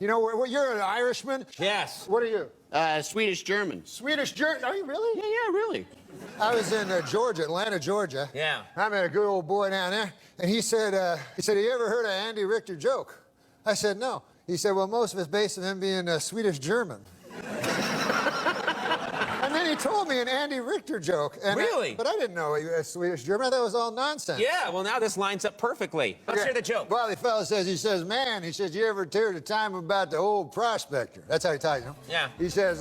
You know, you're an Irishman? Yes. What are you? Swedish-German. Swedish-German? Are you really? Yeah, really. I was in Georgia, Atlanta, Georgia. Yeah. I met a good old boy down there, and he said, have you ever heard of Andy Richter joke? I said, no. He said, well, most of it's based on him being Swedish-German. And then he told me an Andy Richter joke. And really? But I didn't know he was Swedish-German. I thought it was all nonsense. Yeah, well, now this lines up perfectly. Let's hear the joke. Well, the fellow says, man, he says, you ever heard the time about the old prospector? That's how he talks, you know? Yeah. He says,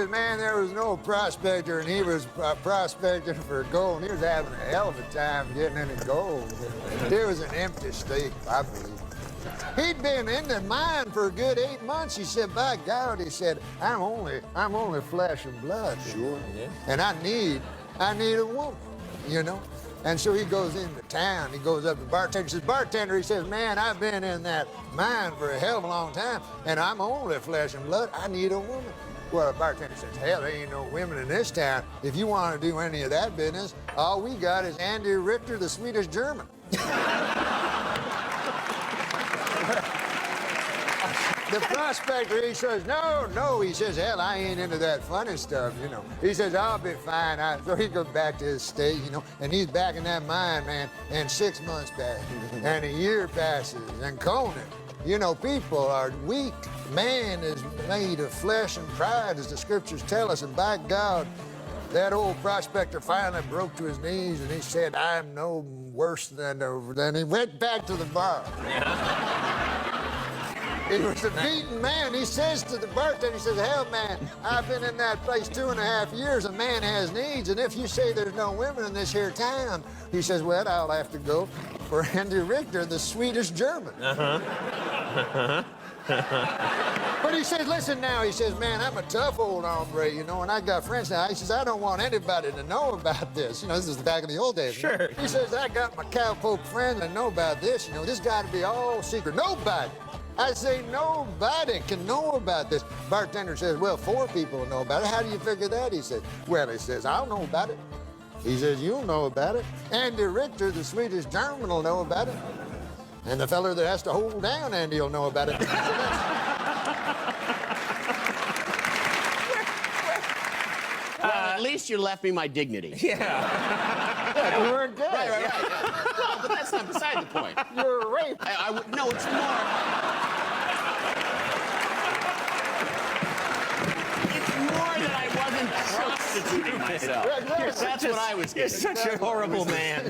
man, there was an old prospector, and he was prospecting for gold, and he was having a hell of a time getting any gold. There was an empty state, I believe. He'd been in the mine for a good 8 months. He said, by God, he said, I'm only flesh and blood. Sure. Yeah. And I need a woman, you know? And so he goes into town. He goes up to the bartender. He says, bartender, he says, man, I've been in that mine for a hell of a long time, and I'm only flesh and blood. I need a woman. Well, the bartender says, hell, there ain't no women in this town. If you want to do any of that business, all we got is Andy Richter, the Swedish-German. The prospector, he says, no, he says, hell, I ain't into that funny stuff, you know. He says, I'll be fine. So he goes back to his state, you know, and he's back in that mine, man, and 6 months pass, and a year passes, and Conan, you know, people are weak. Man is made of flesh and pride, as the scriptures tell us, and by God, that old prospector finally broke to his knees, and he said, I'm no worse than he went back to the bar. Yeah. He was a beaten man. He says to the bartender, he says, hell, man, I've been in that place 2.5 years. A man has needs, and if you say there's no women in this here town, he says, well, I'll have to go for Andy Richter, the Swedish-German. But he says, listen now, he says, man, I'm a tough old hombre, you know, and I got friends now. He says, I don't want anybody to know about this. You know, this is back in the old days. Sure. You know? He says, I got my cowpoke friends that know about this. You know, this got to be all secret. Nobody. I say, nobody can know about this. Bartender says, well, 4 people know about it. How do you figure that? He says, well, he says, I'll know about it. He says, you'll know about it. Andy Richter, the Swedish-German, will know about it. And the feller that has to hold down Andy will know about it. Well, at least you left me my dignity. Yeah. You weren't dead. Right. Yeah. No, but that's not beside the point. You're raped. No, it's more. It's more that I wasn't prostituting myself. Exactly. That's what I was getting. You're such a horrible man.